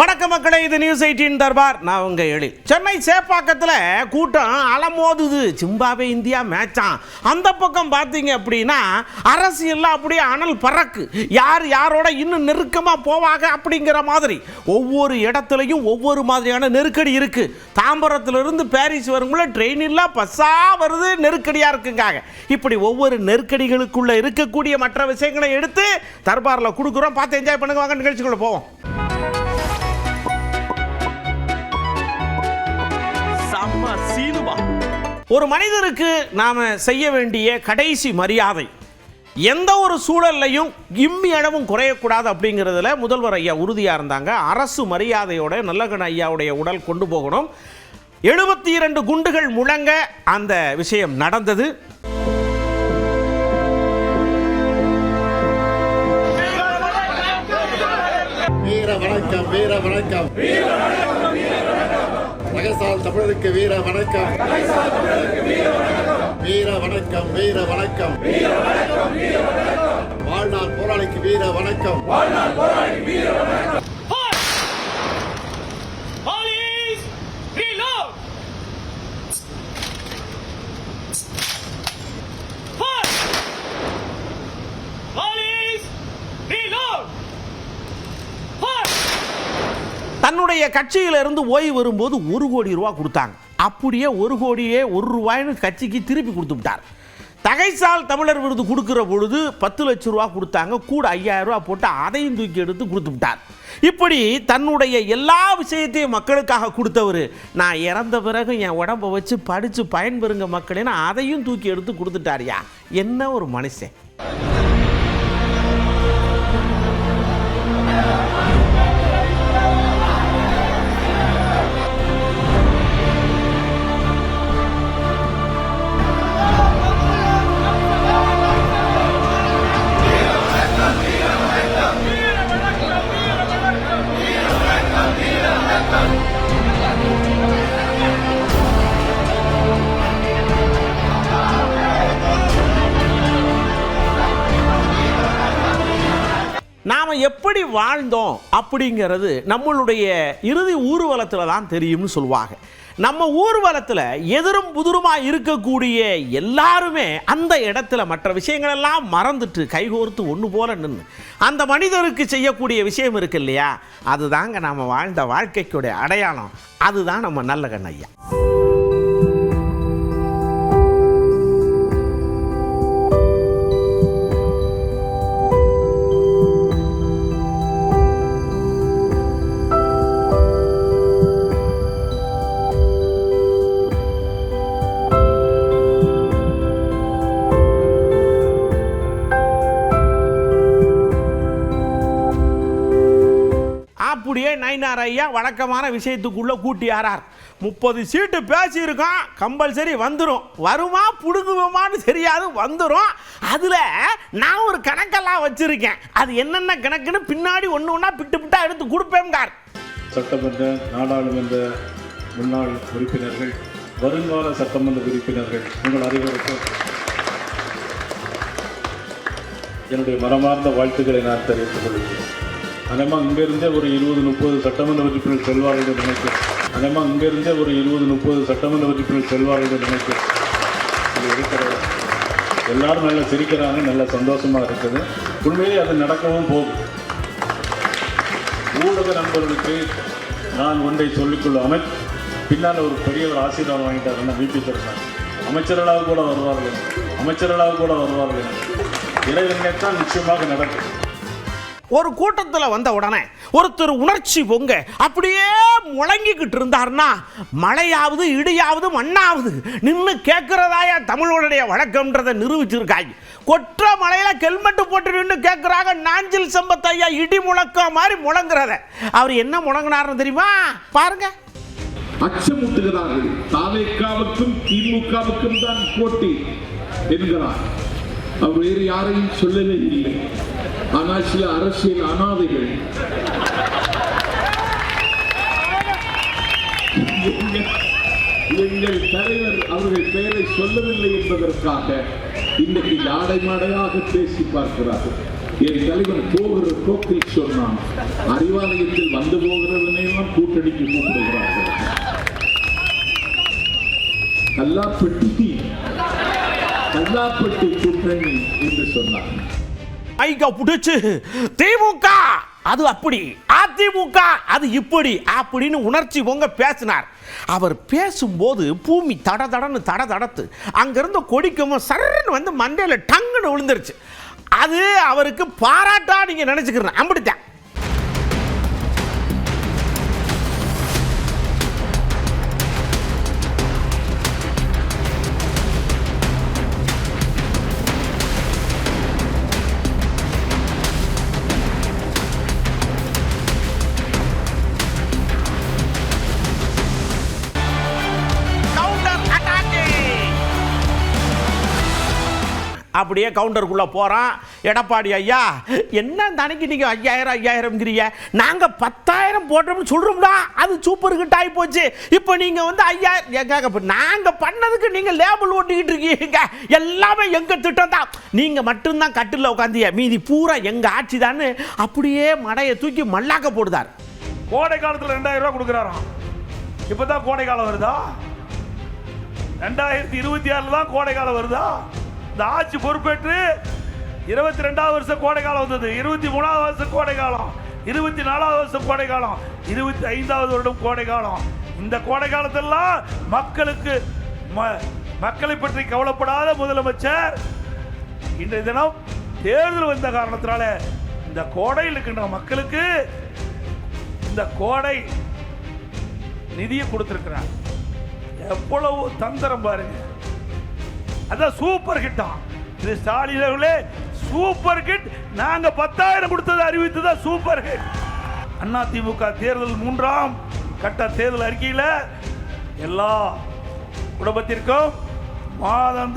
வணக்க மக்களே, இது நியூஸ் 18 தர்பார். நான் உங்க எழில். சென்னை சேப்பாக்கத்தில் கூட்டம் அலமோதுது. Zimbabwe India மேட்சான். அந்த பக்கம் பார்த்தீங்க அப்படின்னா அரசியல் அப்படியே அனல் பறக்கு. யார் யாரோட இன்னும் நெருக்கமாக போவாங்க அப்படிங்கிற மாதிரி ஒவ்வொரு இடத்துலையும் ஒவ்வொரு மாதிரியான நெருக்கடி இருக்கு. தாம்பரத்திலிருந்து பாரிஸ் வரும்போது ட்ரெயின் இல்லை, பஸ்ஸாக வருது, நெருக்கடியாக இருக்குங்காங்க. இப்படி ஒவ்வொரு நெருக்கடிகளுக்குள்ள இருக்கக்கூடிய மற்ற விஷயங்களை எடுத்து தர்பாரில் கொடுக்குறோம். பார்த்து என்ஜாய் பண்ணுங்க. வாங்க நிகழ்ச்சிக்குள்ள போவோம். ஒரு மனிதருக்கு நாம செய்ய வேண்டிய கடைசி மரியாதை எந்த ஒரு சூழல்லையும் இம்மி அளவும் குறையக்கூடாது அப்படிங்கிறதுல முதல்வர் ஐயா உறுதியாக இருந்தாங்க. அரசு மரியாதையோட நல்லகண்ண ஐயாவுடைய உடல் கொண்டு போகணும். 72 குண்டுகள் முழங்க அந்த விஷயம் நடந்தது. வீர வணக்கம், வீர வணக்கம், நகசால் தமிழருக்கு வீர வணக்கம், வீர வணக்கம், வீர வணக்கம், வாழ்நாள் போராளிக்கு வீர வணக்கம். தன்னுடைய கட்சியிலிருந்து ஓய்வு வரும்போது 1 கோடி ரூபா கொடுத்தாங்க. அப்படியே 1 கோடியே 1 ரூபாய்னு கட்சிக்கு திருப்பி கொடுத்து விட்டார். தகைசால் தமிழர் விருது கொடுக்கிற பொழுது 10 லட்சம் ரூபா கொடுத்தாங்க. கூட 5000 ரூபா போட்டு அதையும் தூக்கி எடுத்து கொடுத்து விட்டார். இப்படி தன்னுடைய எல்லா விஷயத்தையும் மக்களுக்காக கொடுத்தவர், நான் இறந்த பிறகு என் உடம்பை வச்சு படித்து பயன்பெறுங்க மக்களேன்னு அதையும் தூக்கி எடுத்து கொடுத்துட்டாரியா. என்ன ஒரு மனுஷன்! நாம் எப்படி வாழ்ந்தோம் அப்படிங்கிறது நம்மளுடைய இறுதி ஊர்வலத்தில் தான் தெரியும்னு சொல்லுவாங்க. நம்ம ஊர்வலத்தில் எதிரும் புதிருமாக இருக்கக்கூடிய எல்லாருமே அந்த இடத்துல மற்ற விஷயங்களெல்லாம் மறந்துட்டு கைகோர்த்து ஒன்று போல நின்று அந்த மனிதருக்கு செய்யக்கூடிய விஷயம் இருக்கு இல்லையா, அதுதாங்க நாம் வாழ்ந்த வாழ்க்கைக்குடைய அடையாளம். அதுதான் நம்ம நல்லகண்ண ஐயா. அப்படியே நயினார் ஐயா வழக்கமான விஷயத்துக்குள்ள கூட்டியாரார். 30 சீட்டு பேசியிருக்கோம், கம்பல்சரி வந்துடும். வருமா புடுங்குவோமான்னு தெரியாது, வந்துடும். அதில் நான் ஒரு கணக்கெல்லாம் வச்சிருக்கேன். அது என்னென்ன கணக்குன்னு பின்னாடி ஒன்று ஒன்றா பிட்டு பிட்டா எடுத்து கொடுப்பேங்கார். சட்டமன்ற நாடாளுமன்ற முன்னாள் உறுப்பினர்கள், வருங்கால சட்டமன்ற உறுப்பினர்கள், உங்கள் அனைவருக்கும் என்னுடைய மனமார்ந்த வாழ்த்துக்களை நான் தெரிவித்துக் கொள்கிறேன். அதேமாதிரி இங்கிருந்தே ஒரு 20-30 சட்டமன்ற உறுப்பினர் செல்வார்கள் என்று நினைக்கிறேன். அதேமாதிரி இங்கிருந்தே ஒரு 20-30 சட்டமன்ற உறுப்பினர் செல்வார்கள் என்று நினைக்கிறேன். இது இருக்கிறது. எல்லாரும் நல்லா சிரிக்கிறாங்க, நல்ல சந்தோஷமாக இருக்குது. உண்மையிலே அது நடக்கவும் போகும். ஊடக நண்பர்களுக்கு நான் ஒன்றை சொல்லிக்கொள்ள பின்னால் ஒரு பெரிய ஒரு ஆசீர்வாதம் வாங்கிட்டாருன்னா விபி தருவாங்க. அமைச்சர்களாக கூட வருவார்கள். இறைவனைத்தான் நிச்சயமாக நடக்கும். ஒரு கூட்டத்தில் வந்த உடனே ஒருத்தர் உணர்ச்சி பொங்க அப்படியே முழங்கிக்கிட்டு இருந்தார்னா மழையாவது இடியாவது மண்ணாவது நின்று கேட்கிறதாயா தமிழோடைய வழக்கம்ன்றதை நிரூபிச்சிருக்காங்க. கொற்ற மலையில ஹெல்மெட் போட்டு நின்று கேட்கிறாங்க. நாஞ்சில் சம்பத் ஐயா இடி முழக்கம் மாதிரி முழங்குறத அவர் என்ன முழங்கினார்னு தெரியுமா? பாருங்க. அச்சமூட்டுகிறார்கள். தாவேக்காவுக்கும் திமுகவுக்கும் தான் போட்டி என்கிறார். அவர் வேறு யாரையும் சொல்லவே இல்லை. ஆனால் சில அரசியல் அனாதைகள் எங்கள் தலைவர் அவர்கள் பெயரை சொல்லவில்லை என்பதற்காக இன்றைக்கு யாடை மாடையாக பேசி பார்க்கிறார்கள். என் தலைவன் போகிற போக்கில் சொன்னான், அறிவாலயத்தில் வந்து போகிறவனையெல்லாம் கூட்டணிக்கு கூப்பிடுகிறார்கள். கல்லாப்பட்டி கூட்டணி என்று சொன்னார். ஐயா புடிச்சு திமுக அது அப்படி, அதிமுக அது இப்படி அப்படின்னு உணர்ச்சி பொங்க பேசினார். அவர் பேசும்போது பூமி தடத்து அங்கிருந்த கொடிக்கமும் சரன்னு வந்து மண்டையில டங்குன்னு விழுந்துருச்சு. அது அவருக்கு பாராட்டா நீங்க நினைச்சுக்கிறேன். அப்படித்தான் அப்படியே கவுண்டருக்குள்ள போறான். எடப்பாடி ஐயா, என்ன தனிக்கு நீங்க 5000 நாங்க 10,000 போட்டோம்னு சொல்றோம்டா, அது சூப்பர் ஹிட் ஆகி போச்சு. இப்போ நீங்க வந்து 5000 நாங்க பண்ணதுக்கு நீங்க லேபிள் ஓட்டிக்கிட்டு இருக்கீங்க, எல்லாமே எங்க திட்டம் தான், நீங்க மட்டும்தான் கட்டில உட்காந்திய, மீதி பூரா எங்க ஆட்சி தான். அப்படியே மடையை தூக்கி மல்லாக்க போடுதார். கோடை காலத்தில் 2000 ரூபாய் கொடுக்குறாராம். இப்பதான் கோடை காலம் வருதா? 2026 தான் கோடை காலம் வருதா? இந்த ஆட்சி பொறுப்பேற்று 22வது வருஷம் கோடை காலம் வந்தது, 23வது வருஷம் கோடை காலம், 24வது வருஷம் கோடை காலம், 25வது வருடம் கோடை காலம். இந்த கோடை காலத்தெல்லாம் மக்களுக்கு மக்களை பற்றி கவலைப்படாத முதலமைச்சர் இன்றைய தினம் தேர்தல் வந்த காரணத்தினால இந்த கோடையில் இருக்கின்ற மக்களுக்கு இந்த கோடை நிதியை கொடுத்திருக்கிறார். எவ்வளவு தந்திரம் பாருங்க. அதான் சூப்பர் ஹிட்டா. இது ஸ்டாலின் அவர்களே சூப்பர் ஹிட். நாங்க 10,000 கொடுத்தது அறிவித்தது சூப்பர் ஹிட். அதிமுக தேர்தல் 3ஆம் கட்ட தேர்தல் அறிக்கையில் எல்லா குடும்பத்திற்கும் மாதம்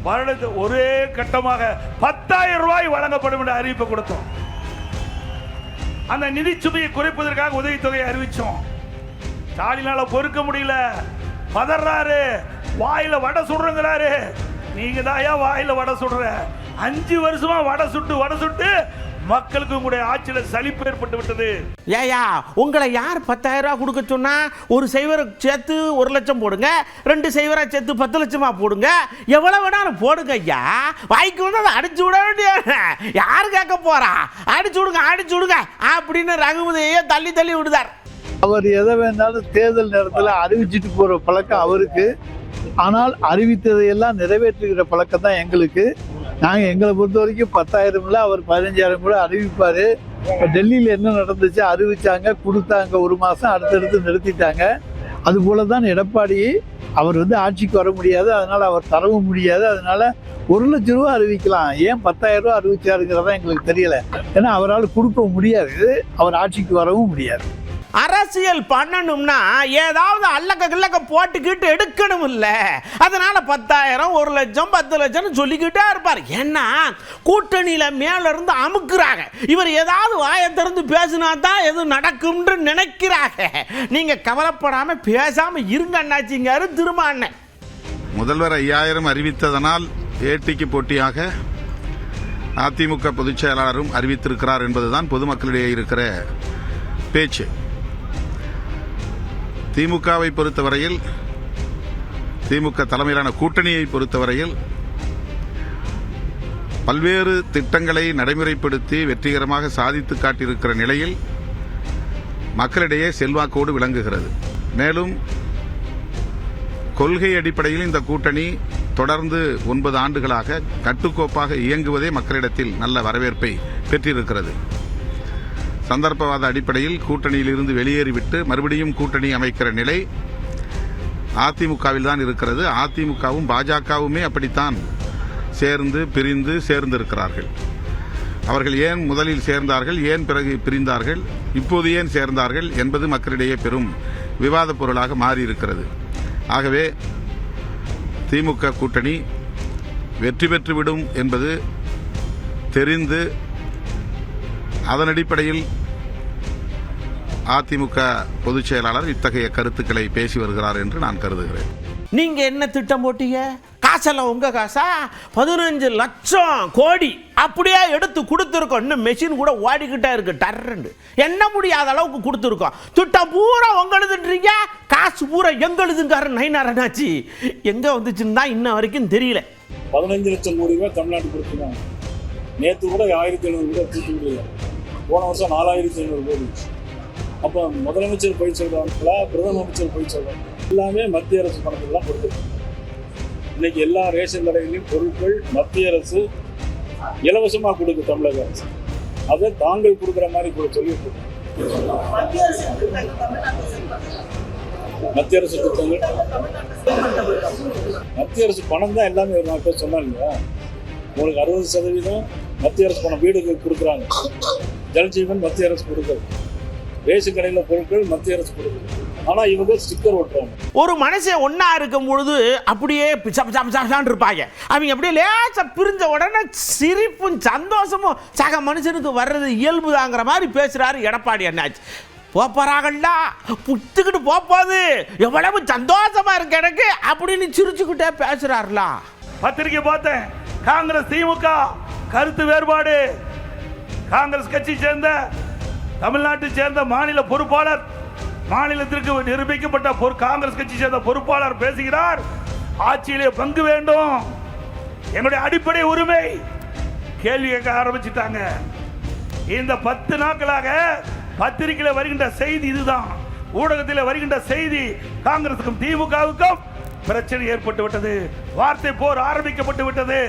வருடத்து ஒரே கட்டமாக 10,000 ரூபாய் வழங்கப்படும் என்ற அறிவிப்பை கொடுத்தோம். அந்த நிதி சுமையை குறைப்பதற்காக உதவித்தொகையை அறிவிச்சோம். ஸ்டாலினால பொறுக்க முடியல, பதறாரு, வாயில வடை சுடுறாரு. நீங்க தாயா வாயில வடை சுடுற. 5 வருஷமா வடை சுட்டு மக்களுக்கு உங்களுடைய ஆட்சியில சலிப்பு ஏற்பட்டு விட்டது. ஏயா, உங்களை யார் 10,000 ரூபாய் கொடுக்க சொன்னா? ஒரு சைவரை சேர்த்து 1 லட்சம் போடுங்க, 2 சைவரை சேர்த்து 10 லட்சமா போடுங்க, எவ்வளவு வேணாலும் போடுங்க ஐயா. வாய்க்கு வந்து அதை அடிச்சு விட வேண்டிய யாரு கேட்க போறா? அடிச்சு விடுங்க அப்படின்னு ரகுபதியை தள்ளி விடுதார். அவர் எதை வேணாலும் தேர்தல் நேரத்தில் அறிவிச்சிட்டு போற பழக்கம் அவருக்கு. ஆனால் அறிவித்ததையெல்லாம் நிறைவேற்றுகிற பழக்கம் தான் எங்களுக்கு. நாங்கள் எங்களை பொறுத்த வரைக்கும் 10,000 இல்லை, அவர் 15,000 கூட அறிவிப்பார். இப்போ டெல்லியில் என்ன நடந்துச்சு, அறிவித்தாங்க, கொடுத்தாங்க 1 மாதம், அடுத்தடுத்து நிறுத்திட்டாங்க. அதுபோல தான் எடப்பாடி, அவர் வந்து ஆட்சிக்கு வர முடியாது, அதனால் அவர் தரவும் முடியாது, அதனால் 1 லட்சம் ரூபா அறிவிக்கலாம். ஏன் 10,000 ரூபா அறிவிச்சாருங்கிறதா எங்களுக்கு தெரியலை. ஏன்னா அவரால் கொடுக்க முடியாது, அவர் ஆட்சிக்கு வரவும் முடியாது. அரசியல் பண்ணணும்னா ஏதாவது அல்லக்க போட்டுக்கிட்டு எடுக்கணும் இல்ல. அதனால 10,000, 1 லட்சம், 10 லட்சம் சொல்லிக்கிட்டே இருப்பார். ஏன்னா கூட்டணியில மேல இருந்து அமுக்குறாங்க. இவர் ஏதாவது வாயை திறந்து பேசினா தான் எதுவும் நடக்கும்னு நினைக்கிறாங்க. நீங்க கவலைப்படாம பேசாம இருங்க அண்ணாச்சிங்காரு திருமாண்ண. முதல்வர் 5000 அறிவித்ததனால் ஏடிக்கு போட்டியாக அதிமுக பொதுச் செயலாளரும் அறிவித்திருக்கிறார் என்பதுதான் பொதுமக்களிடையே இருக்கிற பேச்சு. திமுகவை பொறுத்தவரையில், திமுக தலைமையிலான கூட்டணியை பொறுத்தவரையில் பல்வேறு திட்டங்களை நடைமுறைப்படுத்தி வெற்றிகரமாக சாதித்து காட்டியிருக்கிற நிலையில் மக்களிடையே செல்வாக்கோடு விளங்குகிறது. மேலும் கொள்கை அடிப்படையில் இந்த கூட்டணி தொடர்ந்து 9 ஆண்டுகளாக கட்டுக்கோப்பாக இயங்குவதே மக்களிடத்தில் நல்ல வரவேற்பை பெற்றிருக்கிறது. சந்தர்ப்பவாத அடிப்படையில் கூட்டணியில் இருந்து வெளியேறிவிட்டு மறுபடியும் கூட்டணி அமைக்கிற நிலை அதிமுகவில் தான் இருக்கிறது. அதிமுகவும் பாஜகவுமே அப்படித்தான் பிரிந்து சேர்ந்திருக்கிறார்கள். அவர்கள் ஏன் முதலில் சேர்ந்தார்கள், ஏன் பிறகு பிரிந்தார்கள், இப்போது ஏன் சேர்ந்தார்கள் என்பது மக்களிடையே பெரும் விவாத பொருளாக மாறியிருக்கிறது. ஆகவே திமுக கூட்டணி வெற்றி பெற்றுவிடும் என்பது தெரிந்து அதன் அடிப்படையில் அதிமுக பொதுச் செயலாளர் இத்தகைய கருத்துக்களை பேசி வருகிறார் என்று நான் கருதுகிறேன். நீங்க என்ன திட்டம் போட்டீங்க? காசெல்லாம் உங்கள் காசா? 15 லட்சம் கோடி அப்படியே எடுத்து கொடுத்துருக்கோம். இன்னும் மெஷின் கூட ஓடிக்கிட்டே இருக்கு. டர்ன்னு என்ன முடியாத அளவுக்கு கொடுத்துருக்கோம். திட்டம் பூரா உங்களுதுன்றீங்க, காசு பூரா எங்களுதுங்காரு நயினாரனாச்சு. எங்கே வந்துச்சுன்னு தான் இன்ன வரைக்கும் தெரியல. 15 லட்சம் கோடி ரூபாய் தமிழ்நாட்டுக்கு கொடுத்துருக்காங்க. நேற்று கூட 1700 கோடி தூத்துக்குடி, போன வருஷம் 4500 கோடி. அப்போ முதலமைச்சர் போய் சொல்கிறாங்களா, பிரதம அமைச்சர் போய் சொல்கிறாங்க, எல்லாமே மத்திய அரசு பணத்தில் தான் கொடுத்துருக்காங்க. இன்னைக்கு எல்லா ரேஷன் கடைகளிலும் பொருட்கள் மத்திய அரசு இலவசமாக கொடுக்கு தமிழக அரசு. அதை தாங்கள் கொடுக்குற மாதிரி கூட சொல்லிட்டு மத்திய அரசு திட்டங்கள், மத்திய அரசு பணம் தான் எல்லாமே. ஒரு 4 பேர் சொன்னாங்க இல்லையா, உங்களுக்கு 60% மத்திய அரசு பணம் வீடுக்கு கொடுக்குறாங்க. ஜல்ஜீவன் மத்திய அரசு கொடுக்குறது, ரேஷன் கடையில் பொருட்கள் மத்திய அரசு கொடுக்குது. ஆனால் இவங்க ஸ்டிக்கர் ஓட்டுறாங்க. ஒரு மனுஷன் ஒன்றா இருக்கும் பொழுது அப்படியே பிச்சான் இருப்பாங்க. அவங்க அப்படியே லேசாக பிரிஞ்ச உடனே சிரிப்பும் சந்தோஷமும் சக மனுஷனுக்கு வர்றது இயல்பு தாங்கிற மாதிரி பேசுகிறாரு எடப்பாடி அண்ணாச்சி. போறாங்கல்ல, புத்துக்கிட்டு போது எவ்வளவு சந்தோஷமா இருக்கு எனக்கு அப்படின்னு சிரிச்சுக்கிட்டே பேசுறாருல. பத்திரிக்கை பார்த்தேன், காங்கிரஸ் திமுக கருத்து வேறுபாடு. காங்கிரஸ் கட்சி சேர்ந்த தமிழ்நாட்டை சேர்ந்த மாநில பொறுப்பாளர், மாநிலத்திற்கு நிரூபிக்கப்பட்ட காங்கிரஸ் கட்சி சேர்ந்த பொறுப்பாளர் பேசுகிறார், ஆட்சியிலே பங்கு வேண்டும், எங்களுடைய அடிப்படை உரிமை. கேள்வி கேட்க ஆரம்பிச்சுட்டாங்க. இந்த 10 நாட்களாக பத்திரிகையில் வருகின்ற செய்தி இதுதான். ஊடகத்தில் வருகின்ற செய்தி, காங்கிரசுக்கும் திமுகவுக்கும் பிரச்சனை ஏற்பட்டு விட்டது, வார்த்தை போர் ஆரம்பிக்கப்பட்டு விட்டது,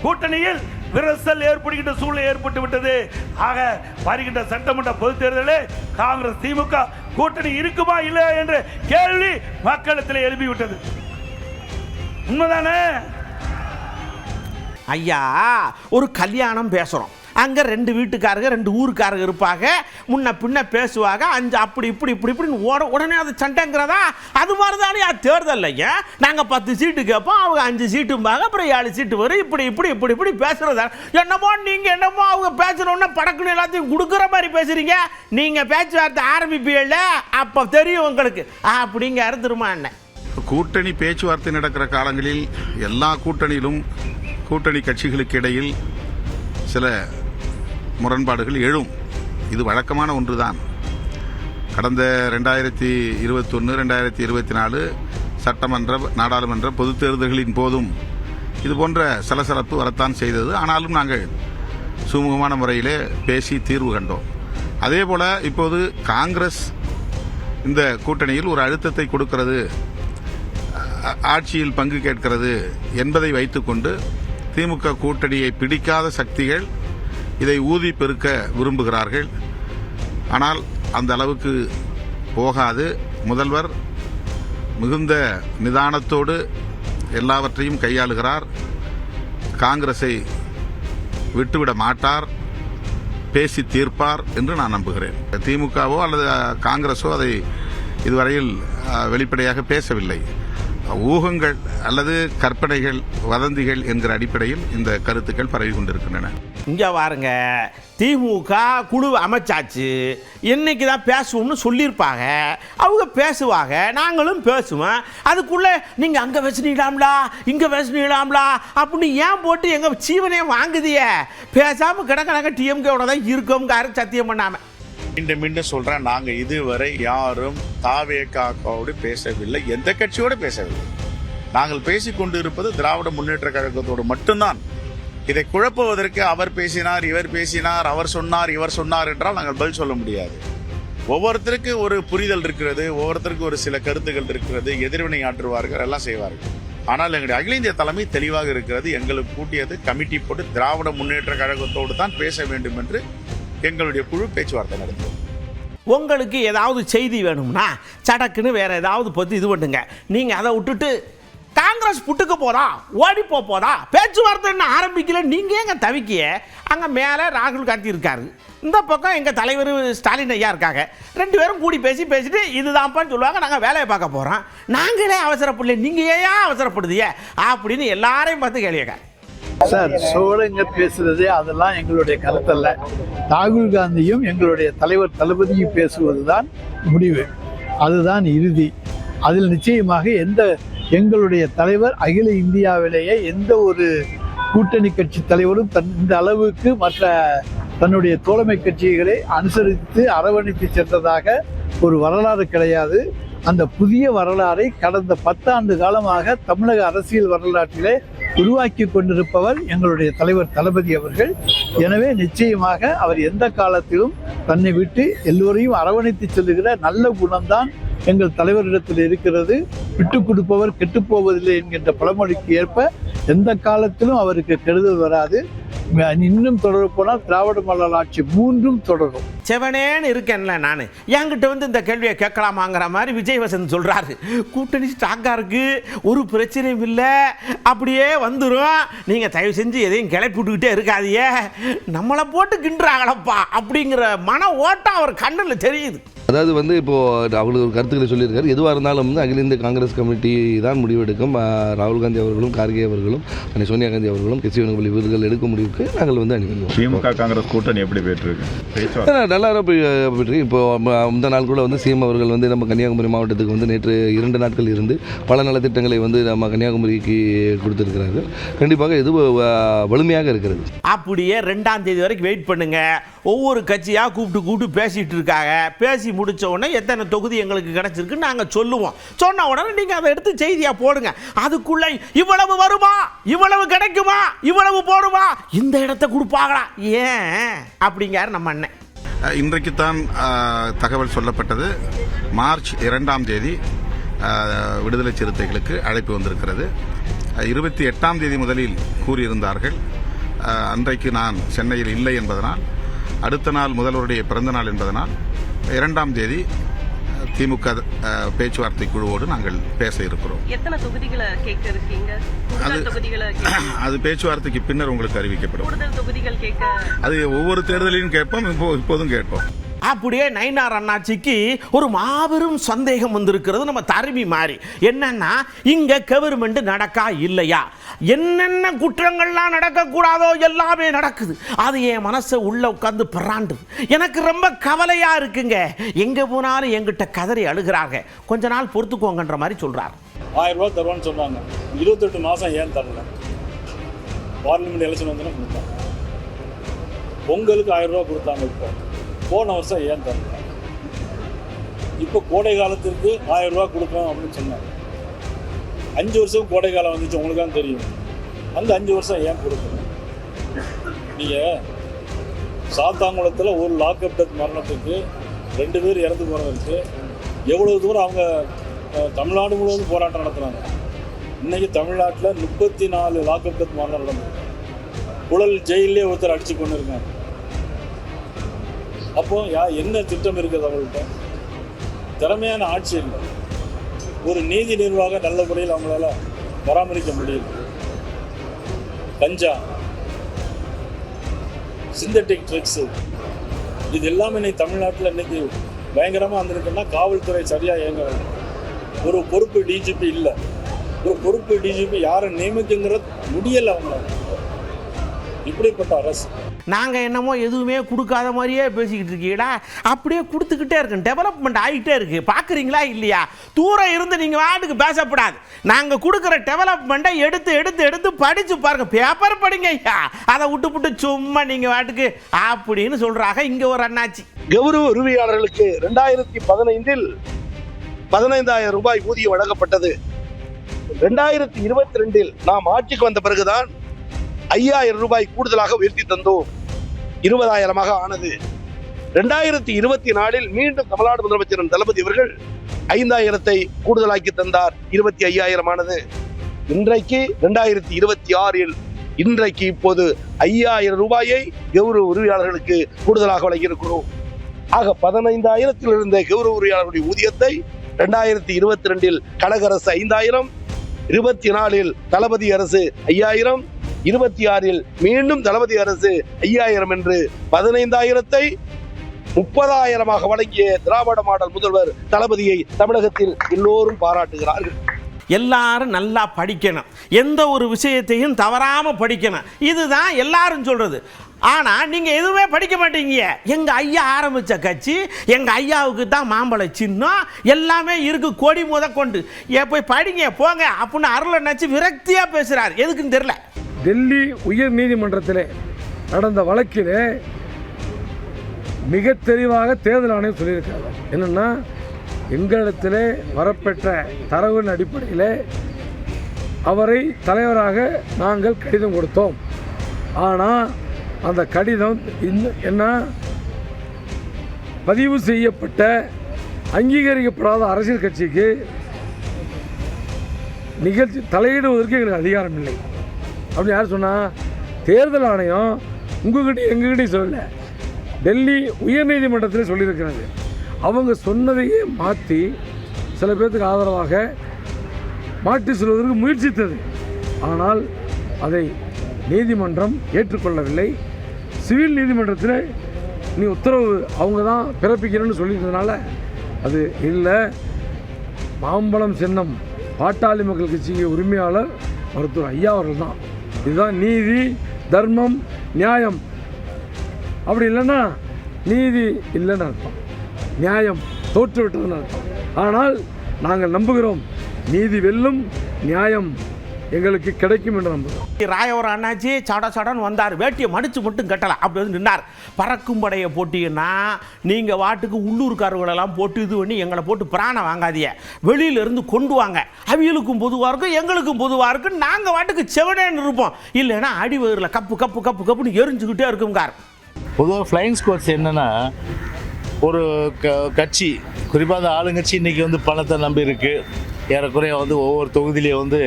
கூட்டணியில் விரசல் ஏற்படுகின்ற சூழ்நிலை ஏற்பட்டு விட்டது. ஆக வருகின்ற சட்டமன்ற பொதுத் தேர்தலில் காங்கிரஸ் திமுக கூட்டணி இருக்குமா இல்லையா என்ற கேள்வி மக்களிடத்தில் எழுப்பிவிட்டது. உண்மைதானே ஐயா? ஒரு கல்யாணம் பேசுறோம், அங்கே 2 வீட்டுக்காரங்க 2 ஊருக்காரங்க இருப்பாங்க, முன்ன பின்ன பேசுவாங்க, 5 அப்படி இப்படி இப்படி இப்படின்னு உடனே அது சண்டைங்கிறதா? அது மாதிரி தானே தேர்தல் இல்லைங்க. நாங்கள் 10 சீட்டு கேட்போம், அவங்க 5 சீட்டும்பாங்க, அப்புறம் 7 சீட்டு வரும். இப்படி இப்படி இப்படி இப்படி பேசுறதா? என்னமோ நீங்கள் என்னமோ அவங்க பேசுகிறோன்னா படக்குன்னு எல்லாத்தையும் கொடுக்குற மாதிரி பேசுறீங்க. நீங்கள் பேச்சுவார்த்தை ஆரம்பிப்பீங்கல்ல, அப்போ தெரியும் உங்களுக்கு அப்படிங்காரு திரும்ப அண்ணன். கூட்டணி பேச்சுவார்த்தை நடக்கிற காலங்களில் எல்லா கூட்டணியிலும் கூட்டணி கட்சிகளுக்கு இடையில் சில முரண்பாடுகள் எழும். இது வழக்கமான ஒன்றுதான். கடந்த 2021, 2024 சட்டமன்ற நாடாளுமன்ற பொதுத் தேர்தல்களின் போதும் இது போன்ற சலசலப்பு வரத்தான் செய்தது. ஆனாலும் நாங்கள் சுமூகமான முறையிலே பேசி தீர்வு கண்டோம். அதே போல இப்போது காங்கிரஸ் இந்த கூட்டணியில் ஒரு அழுத்தத்தை கொடுக்கிறது, ஆட்சியில் பங்கு கேட்கிறது என்பதை வைத்துக்கொண்டு திமுக கூட்டணியை பிடிக்காத சக்திகள் இதை ஊதி பெருக்க விரும்புகிறார்கள். ஆனால் அந்த அளவுக்கு போகாது. முதல்வர் மிகுந்த நிதானத்தோடு எல்லாவற்றையும் கையாளுகிறார். காங்கிரஸை விட்டுவிட மாட்டார், பேசி தீர்ப்பார் என்று நான் நம்புகிறேன். திமுகவோ அல்லது காங்கிரஸோ அதை இதுவரையில் வெளிப்படையாக பேசவில்லை. ஊகங்கள் அல்லது கற்பனைகள், வதந்திகள் என்கிற அடிப்படையில் இந்த கருத்துக்கள் பரவி கொண்டிருக்கின்றன. இங்கே பாருங்க, திமுக குழு அமைச்சாச்சு, இன்னைக்கு தான் பேசுவோம்னு சொல்லியிருப்பாங்க. அவங்க பேசுவாங்க, நாங்களும் பேசுவோம். அதுக்குள்ளே நீங்கள் அங்கே வச்சுனீங்களாம்லா, இங்கே வச்சுனீங்களாம்லா அப்படின்னு ஏன் போட்டு எங்கள் ஜீவனே வாங்குதிய? பேசாமல் கிடக்கணக்க டிஎம்கேவோட தான் இருக்கோம்காரு சத்தியம் பண்ணாமல். மீண்டும் சொல்றேன், நாங்க இதுவரை யாரும் தாவேகாவோடு பேசவில்லை, எந்த கட்சியோடு பேசவில்லை. நாங்கள் பேசிக் கொண்டு இருப்பது திராவிட முன்னேற்ற கழகத்தோடு மட்டும்தான். இதை குழப்புவதற்கு அவர் பேசினார், இவர் பேசினார், அவர் சொன்னார், இவர் சொன்னார் என்றால் நாங்கள் பதில் சொல்ல முடியாது. ஒவ்வொருத்தருக்கு ஒரு புரிதல் இருக்கிறது, ஒவ்வொருத்தருக்கு ஒரு சில கருத்துக்கள் இருக்கிறது, எதிர்வினை ஆற்றுவார்கள், எல்லாம் செய்வார்கள். ஆனால் எங்களுடைய அகில இந்திய தலைமை தெளிவாக இருக்கிறது. எங்களுக்கு கூட்டியது கமிட்டி போட்டு திராவிட முன்னேற்ற கழகத்தோடு தான் பேச வேண்டும் என்று எங்களுடைய குழு பேச்சுவார்த்தை நடத்தும். உங்களுக்கு ஏதாவது செய்தி வேணும்னா சடக்குன்னு வேற ஏதாவது பற்றி இது பண்ணுங்க. நீங்கள் அதை விட்டுட்டு காங்கிரஸ் புட்டுக்கு போதா, ஓடி போதா, பேச்சுவார்த்தை ஆரம்பிக்கல, நீங்கள் ஏங்க தவிக்கிய? அங்கே மேலே ராகுல் காந்தி இருக்காரு, இந்த பக்கம் எங்கள் தலைவர் ஸ்டாலின் ஐயா இருக்காங்க. 2 பேரும் கூடி பேசிட்டு இதுதான்ப்பான்னு சொல்லுவாங்க. நாங்கள் வேலையை பார்க்க போகிறோம், நாங்களே அவசரப்படல, நீங்கள் ஏன் அவசரப்படுதிய அப்படின்னு எல்லாரையும் பார்த்து கேள்விக்க. சார், சோழங்க பேசுறது அதெல்லாம் எங்களுடைய கருத்தல்ல. ராகுல் காந்தியும் எங்களுடைய தலைவர் தளபதியும் பேசுவது தான் முடிவு, அதுதான் இறுதி. அதில் நிச்சயமாக எந்த எங்களுடைய தலைவர் அகில இந்தியாவிலேயே எந்த ஒரு கூட்டணி கட்சி தலைவரும் இந்த அளவுக்கு மற்ற தன்னுடைய தோழமை கட்சிகளை அனுசரித்து அரவணைத்து சென்றதாக ஒரு வரலாறு கிடையாது. அந்த புதிய வரலாறை கடந்த 10 ஆண்டு காலமாக தமிழக அரசியல் வரலாற்றிலே உருவாக்கி கொண்டிருப்பவர் எங்களுடைய தலைவர் தளபதி அவர்கள். எனவே நிச்சயமாக அவர் எந்த காலத்திலும் தன்னை விட்டு எல்லோரையும் அரவணைத்து செல்லுகிற நல்ல குணம்தான் எங்கள் தலைவரிடத்தில் இருக்கிறது. விட்டுக் கொடுப்பவர் கெட்டுப்போவதில்லை என்கின்ற பழமொழிக்கு ஏற்ப எந்த காலத்திலும் அவருக்கு கெடுதல் வராது. இன்னும் தொடர போனால் திராவிட மாடல் ஆட்சி 3ம் தொடரும். செவனேன்னு இருக்கேன்ல நான், என்கிட்ட வந்து இந்த கேள்வியை கேட்கலாமாங்கிற மாதிரி விஜய் வசந்த் சொல்றாரு. கூட்டணி ஸ்ட்ராங்கா இருக்கு, ஒரு பிரச்சனையும் இல்லை, அப்படியே வந்துடும், நீங்க தயவு செஞ்சு எதையும் கிளப்பி விட்டுக்கிட்டே இருக்காதியே, நம்மளை போட்டு கிண்டுறாங்களப்பா அப்படிங்கிற மன ஓட்டம் அவர் கண்ணில் தெரியுது. அதாவது வந்து இப்போது அவங்களுக்கு ஒரு கருத்துக்களை சொல்லியிருக்காரு. எதுவாக இருந்தாலும் வந்து அகில இந்திய காங்கிரஸ் கமிட்டி தான் முடிவெடுக்கும். ராகுல் காந்தி அவர்களும், கார்கே அவர்களும், சோனியா காந்தி அவர்களும், கட்சி வேணுகோபால் இவர்கள் எடுக்கும் முடிவுக்கு நாங்கள் வந்து அனுப்பிடுவோம். திமுக காங்கிரஸ் கூட்டணி எப்படி போயிட்டு நல்லா போயிட்டு இப்போ இந்த நாள் கூட வந்து சிஎம் அவர்கள் வந்து நம்ம கன்னியாகுமரி மாவட்டத்துக்கு வந்து நேற்று 2 நாட்கள் இருந்து பல நலத்திட்டங்களை வந்து நம்ம கன்னியாகுமரிக்கு கொடுத்துருக்கிறார்கள். கண்டிப்பாக இது வலிமையாக இருக்கிறது. அப்படியே 2ஆம் தேதி வரைக்கும் வெயிட் பண்ணுங்க. ஒவ்வொரு கட்சியாக கூப்பிட்டு பேசிட்டு இருக்காங்க. பேசி முடிச்ச உடனே எத்தனை தொகுதி எங்களுக்கு கிடைச்சிருக்குன்னு நாங்கள் சொல்லுவோம். சொன்ன உடனே நீங்கள் அதை எடுத்து செய்தியாக போடுங்க. அதுக்குள்ளே இவ்வளவு வருமா, இவ்வளவு கிடைக்குமா, இவ்வளவு போடுமா, இந்த இடத்த கொடுப்பாங்களா, ஏன் அப்படிங்காரு நம்ம அண்ணன். இன்றைக்குத்தான் தகவல் சொல்லப்பட்டது. மார்ச் 2ஆம் தேதி விடுதலை சிறுத்தைகளுக்கு அழைப்பு வந்திருக்கிறது. 28ஆம் தேதி முதலில் கூறியிருந்தார்கள். அன்றைக்கு நான் சென்னையில் இல்லை என்பதனால், அடுத்த நாள் முதல்வருடைய பிறந்த நாள் என்பதனால் 2ஆம் தேதி திமுக பேச்சுவார்த்தை குழுவோடு நாங்கள் பேச இருக்கிறோம். எத்தனை தொகுதிகளை கேட்க இருக்கீங்க? அது பேச்சுவார்த்தைக்கு பின்னர் உங்களுக்கு அறிவிக்கப்படும். கூடுதல் தொகுதிகள் கேட்க அது ஒவ்வொரு தேர்தலையும் கேட்போம், இப்போதும் கேட்போம். அப்படியே நயினார் அண்ணாச்சிக்கு ஒரு மாபெரும் சந்தேகம் வந்திருக்கிறது. நம்ம தருமி மாதிரி என்னன்னா, இங்க கவர்மெண்ட் நடக்கா இல்லையா, என்னென்ன குற்றங்கள்லாம் நடக்கக்கூடாதோ எல்லாமே நடக்குது. அது என் மனசை உள்ள உட்காந்து பராண்டுது. எனக்கு ரொம்ப கவலையா இருக்குங்க. எங்க போனாலும் எங்கிட்ட கதறி அழுகிறாங்க. கொஞ்ச நாள் பொறுத்துக்கோங்கன்ற மாதிரி சொல்றாரு. 1000 ரூபாய் தருவான்னு சொன்னாங்க. 28 மாசம் ஏன் தரல? பார்லிமெண்ட் எலெக்ஷன் வந்து கொடுத்தாங்க. பொங்கலுக்கு 1000 ரூபாய் கொடுத்தாங்க. இப்போ போன வருஷம் ஏன் தரல? இப்போ கோடை காலத்திற்கு 1000 ரூபாய் கொடுக்கணும் அப்படின்னு சொன்னாங்க. 5 வருஷம் கோடை காலம் வந்துச்சு, உங்களுக்கு தான் தெரியும். அந்த 5 வருஷம் ஏன் கொடுக்கணும்? நீங்கள் சாத்தாங்குளத்தில் ஒரு லாக்அப் டெத் மரணத்துக்கு 2 பேர் இறந்து போனதுக்கு எவ்வளோ தூரம் அவங்க தமிழ்நாடு முழுவதும் போராட்டம் நடத்துகிறாங்க. இன்றைக்கி தமிழ்நாட்டில் 34 லாக்அப் டெத் மரணம் நடந்தது. புழல் ஜெயிலே ஒருத்தர் அடித்து கொண்டு இருக்காங்க. அப்போ என்ன திட்டம் இருக்குது அவங்கள்ட்ட? திறமையான ஆட்சி இல்லை. ஒரு நீதி நிர்வாகம் நல்ல முறையில் அவங்களால பராமரிக்க முடியல. கஞ்சா, சிந்தட்டிக் ட்ரக்ஸு, இது எல்லாமே இன்னைக்கு தமிழ்நாட்டில் இன்னைக்கு பயங்கரமாக வந்திருக்குன்னா காவல்துறை சரியாக இயங்க வேண்டும். ஒரு பொறுப்பு டிஜிபி இல்லை. ஒரு பொறுப்பு டிஜிபி யாரை நியமிக்குங்கிறது முடியலை அவங்களால. இப்படிப்பட்ட அரசு. நாங்கள் என்னமோ எதுவுமே கொடுக்காத மாதிரியே பேசிக்கிட்டு இருக்கீங்களா? அப்படியே கொடுத்துக்கிட்டே இருக்கு. டெவலப்மெண்ட் ஆகிட்டே இருக்கு. பார்க்குறீங்களா இல்லையா? தூரம் இருந்து நீங்கள் வாட்டுக்கு பேசப்படாது. நாங்கள் கொடுக்குற டெவலப்மெண்ட்டை எடுத்து எடுத்து எடுத்து படித்து பாருங்க. பேப்பர் படிங்க ஐயா. அதை விட்டு சும்மா நீங்கள் வாட்டுக்கு அப்படின்னு சொல்கிறாங்க. இங்கே ஒரு அண்ணாச்சி. கௌரவ உரிமையாளர்களுக்கு 2015 15,000 ரூபாய் ஊதியம் வழங்கப்பட்டது. 2022 நாம் ஆட்சிக்கு வந்த பிறகுதான் 5,000 ரூபாய் கூடுதலாக உயர்த்தி தந்தோம். 20,000 ஆனது. 2024 மீண்டும் தமிழ்நாடு முதலமைச்சர் தளபதி அவர்கள் 5,000 கூடுதலாக்கி தந்தார். 25,000 ஆனது. இன்றைக்கு 2026 இன்றைக்கு இப்போது 5,000 ரூபாயை கௌரவ உரிமையாளர்களுக்கு கூடுதலாக வழங்கியிருக்கிறோம். ஆக 15,000 இருந்த கௌரவ உரிமையாளர்களுடைய ஊதியத்தை 2022 கழக அரசு 5,000, 24 தளபதி அரசு 5,000, 26 மீண்டும் தளபதி அரசு 5,000 என்று 15,000 30,000 வழங்கிய திராவிட மாடல் முதல்வர் தளபதியை தமிழகத்தில் எல்லோரும் பாராட்டுகிறார்கள். எல்லாரும் நல்லா படிக்கணும். எந்த ஒரு விஷயத்தையும் தவறாமல் படிக்கணும். இதுதான் எல்லாரும் சொல்கிறது. ஆனால் நீங்கள் எதுவுமே படிக்க மாட்டீங்க. எங்கள் ஐயா ஆரம்பித்த கட்சி, எங்கள் ஐயாவுக்கு தான் மாம்பழ சின்னம் எல்லாமே இருக்குது, கொடி முதற்கொண்டு. போய் படிங்க போங்க அப்படின்னு அருளை நினச்சி விரக்தியாக பேசுகிறார். எதுக்குன்னு தெரியல. டெல்லி உயர் நீதிமன்றத்தில் நடந்த வழக்கில் மிக தெளிவாக தேர்தல் ஆணையம் சொல்லியிருக்காங்க. என்னென்னா, எங்களிடத்தில் வரப்பெற்ற தரவின் அடிப்படையில் அவரை தலைவராக நாங்கள் கடிதம் கொடுத்தோம். ஆனால் அந்த கடிதம் என்ன, பதிவு செய்யப்பட்ட அங்கீகரிக்கப்படாத அரசியல் கட்சிக்கு நிகழ்ச்சி தலையிடுவதற்கு எங்களுக்கு அதிகாரம் இல்லை அப்படின்னு யார் சொன்னால்? தேர்தல் ஆணையம் உங்ககிட்ட எங்ககிட்டையும் சொல்லலை, டெல்லி உயர்நீதிமன்றத்தில் சொல்லியிருக்கிறாங்க. அவங்க சொன்னதையே மாற்றி சில பேர்த்துக்கு ஆதரவாக மாற்றி சொல்வதற்கு முயற்சித்தது. ஆனால் அதை நீதிமன்றம் ஏற்றுக்கொள்ளவில்லை. சிவில் நீதிமன்றத்தில் நீ உத்தரவு அவங்க தான் பிறப்பிக்கணும்னு சொல்லியிருந்ததுனால அது இல்லை. மாம்பழம் சின்னம் பாட்டாளி மக்கள் கட்சிக்கு உரிமையாளர் மருத்துவர் ஐயா அவர்கள் தான். இதுதான் நீதி, தர்மம், நியாயம். அப்படி இல்லைன்னா நீதி இல்லைன்னு அர்த்தம், நியாயம் தோற்றுவிட்டதுன்னு அர்த்தம். ஆனால் நாங்கள் நம்புகிறோம், நீதி வெல்லும், நியாயம் எங்களுக்கு கிடைக்கும் என்று நம்புகிறோம். ராயவரம் அண்ணாச்சி சட சடன்னு வந்தார், வேட்டியை மடித்து மட்டும் கட்டலை, அப்படி வந்து நின்னார். பறக்கும் படையை போட்டிங்கன்னா நீங்கள் வாட்டுக்கு உள்ளூர்காரர்களெல்லாம் போட்டு இது பண்ணி எங்களை போட்டு பிராணம் வாங்காதீங்க, வெளியிலேருந்து கொண்டு வாங்க, அவியலுக்கும் பொதுவாக இருக்கும் எங்களுக்கும் பொதுவாக இருக்கும், நாங்கள் வாட்டுக்கு செவனேன்னு இருப்போம். இல்லைன்னா அடிவரில் கப்பு கப்பு கப்பு கப்புன்னு எரிஞ்சுக்கிட்டே இருக்குங்கார். பொதுவாக ஃப்ளைங் ஸ்குவாட்ஸ் என்னென்னா, ஒரு கட்சி குறிப்பாக அந்த ஆளுங்கட்சி இன்றைக்கி வந்து பணத்தை நம்பி இருக்குது. ஏறக்குறைய வந்து ஒவ்வொரு தொகுதியிலையும் வந்து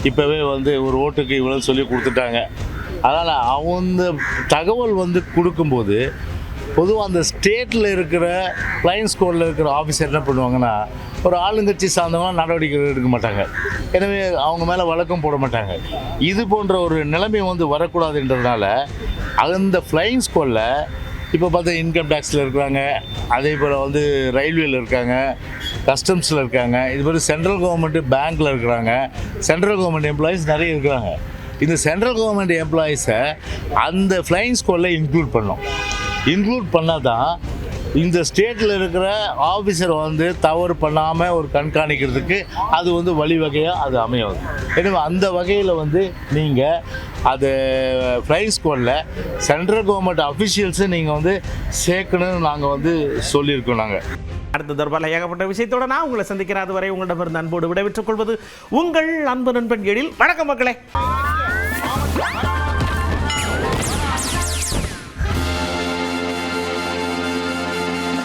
இப்போவே வந்து ஒரு ஓட்டுக்கு இவ்வளோ சொல்லி கொடுத்துட்டாங்க. அதனால் அவங்க தகவல் வந்து கொடுக்கும்போது பொதுவாக அந்த ஸ்டேட்டில் இருக்கிற ஃப்ளைங் ஸ்குவாடில் இருக்கிற ஆஃபீஸர் என்ன பண்ணுவாங்கன்னா, ஒரு ஆளுங்கட்சி சார்ந்தவங்க நடவடிக்கை எடுக்க மாட்டாங்க. எனவே அவங்க மேலே வழக்கம் போட மாட்டாங்க. இது போன்ற ஒரு நிலைமை வந்து வரக்கூடாதுன்றதுனால அந்த ஃப்ளைங் ஸ்குவாடில் இப்போ பார்த்தா இன்கம் டேக்ஸில் இருக்கிறாங்க, அதே போல் வந்து ரயில்வேயில் இருக்காங்க, கஸ்டம்ஸில் இருக்காங்க, இது மாதிரி சென்ட்ரல் கவர்மெண்ட்டு பேங்க்கில் இருக்கிறாங்க, சென்ட்ரல் கவர்மெண்ட் எம்ப்ளாயீஸ் நிறைய இருக்கிறாங்க. இந்த சென்ட்ரல் கவர்மெண்ட் எம்ப்ளாயீஸை அந்த ஃப்ளைங் ஸ்குவாடில் இன்க்ளூட் பண்ணால் தான் இந்த ஸ்டேட்டில் இருக்கிற ஆஃபீஸர் வந்து தவறு பண்ணாமல் ஒரு கண்காணிக்கிறதுக்கு அது வந்து வழிவகையாக அது அமையும். எனவே அந்த வகையில் வந்து நீங்கள் அது ஃப்ளைங் ஸ்குவாடில் சென்ட்ரல் கவர்மெண்ட் அஃபிஷியல்ஸை நீங்கள் வந்து சேர்க்கணும்னு நாங்கள் வந்து சொல்லியிருக்கோம். நாங்கள் அடுத்த தர்பாரில் ஏகப்பட்ட விஷயத்தோட நான் உங்களை சந்திக்கிறது வரை உங்களிடமிருந்து அன்போடு விடைபெற்றுக் கொள்வது உங்கள் அன்பு நண்பன் எழில். வணக்கம் மக்களே.